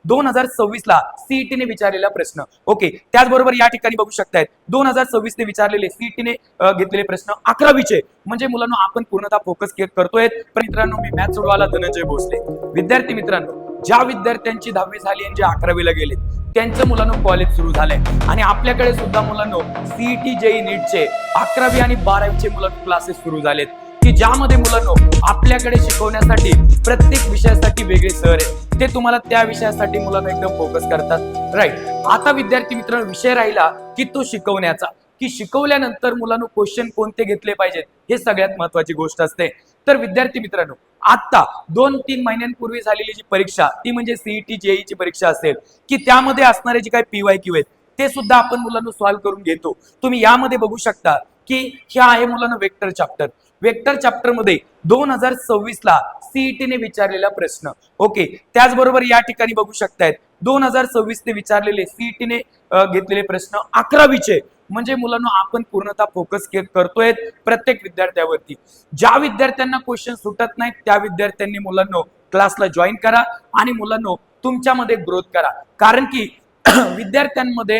2026 ला सीईटीने विचारलेला प्रश्न. ओके, त्याचबरोबर या ठिकाणी बघू शकतायत 2026 ने विचारलेले सीईटीने घेतलेले प्रश्न 11वीचे. म्हणजे मुलांनो आपण पूर्णतः फोकस करतोय. पण मित्रांनो मी मॅथ सोडवायला धनंजय भोसले. विद्यार्थी मित्रांनो, ज्या विद्यार्थ्यांची 10वी झाली आणि जे 11वीला गेले त्यांचं मुलांनो कॉलेज सुरू झालंय आणि आपल्याकडे सुद्धा मुलांनो सीईटी जेई नीटचे 11वी आणि 12वीचे मुलांनो क्लासेस सुरू झालेत की ज्यामध्ये मुलांनो आपल्याकडे शिकवण्यासाठी प्रत्येक विषयासाठी वेगळे सर आहेत. ते तुम्हाला त्या विषयासाठी मुलांना एकदम फोकस करतात. राईट. आता विद्यार्थी मित्रांनो विषय राहिला की तो शिकवण्याचा, की शिकवल्यानंतर मुलांनो क्वेश्चन कोणते घेतले पाहिजेत हे सगळ्यात महत्वाची गोष्ट असते. तर विद्यार्थी मित्रांनो आता 2-3 महिन्यांपूर्वी झालेली जी परीक्षा ती म्हणजे सीईटी जेईची परीक्षा असेल की त्यामध्ये असणारे जे काही PYQ आहेत ते सुद्धा आपण मुलांना सॉल्व्ह करून घेतो. तुम्ही यामध्ये बघू शकता की हे आहे मुलांना वेक्टर चॅप्टर. वेक्टर चॅप्टर मध्ये 2026 ला सीईटीने विचारलेला प्रश्न. ओके, त्याचबरोबर या ठिकाणी बघू शकतायत 2026 ने विचारलेले सीईटीने घेतलेले प्रश्न 11वीचे. म्हणजे मुलांना आपण पूर्णतः फोकस करतोय प्रत्येक विद्यार्थ्यावरती. ज्या विद्यार्थ्यांना क्वेश्चन सुटत नाहीत त्या विद्यार्थ्यांनी मुलांनो क्लासला जॉईन करा आणि मुलांनो तुमच्यामध्ये ग्रोथ करा. कारण की विद्यार्थ्यांमध्ये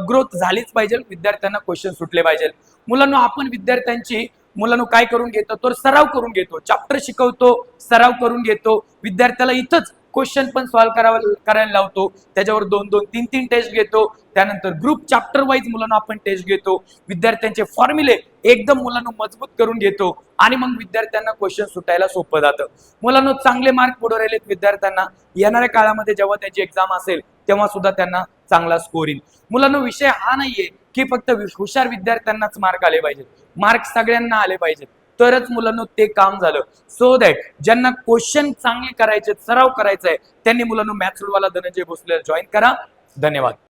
ग्रोथ झालीच पाहिजे, विद्यार्थ्यांना क्वेश्चन सुटले पाहिजे. मुलांनो आपण विद्यार्थ्यांची काय करून घेतो तर सराव करून घेतो. चॅप्टर शिकवतो, सराव करून घेतो. विद्यार्थ्याला इथंच क्वेश्चन पण सॉल्व्ह करायला लावतो. त्याच्यावर 2-2, 3-3 टेस्ट घेतो. त्यानंतर ग्रुप चॅप्टर वाईज मुलांना आपण टेस्ट घेतो. विद्यार्थ्यांचे फॉर्म्युले एकदम मुलांना मजबूत करून घेतो आणि मग विद्यार्थ्यांना क्वेश्चन सुटायला सोपं जातं. मुलांना चांगले मार्क पुढे राहिलेत विद्यार्थ्यांना. येणाऱ्या काळामध्ये जेव्हा त्यांची एक्झाम असेल तेव्हा सुद्धा त्यांना चांगला स्कोर येईल. मुलांना विषय हा नाहीये की फक्त हुशार विद्यार्थ्यांनाच मार्क आले पाहिजेत. मार्क सगळ्यांना आले पाहिजेत तरच मुलांना ते काम झालं. सो दॅट ज्यांना क्वेश्चन चांगले करायचे, सराव करायचा आहे त्यांनी मुलांना मॅथ सोडवायला धनंजय भोसले जॉईन करा. धन्यवाद.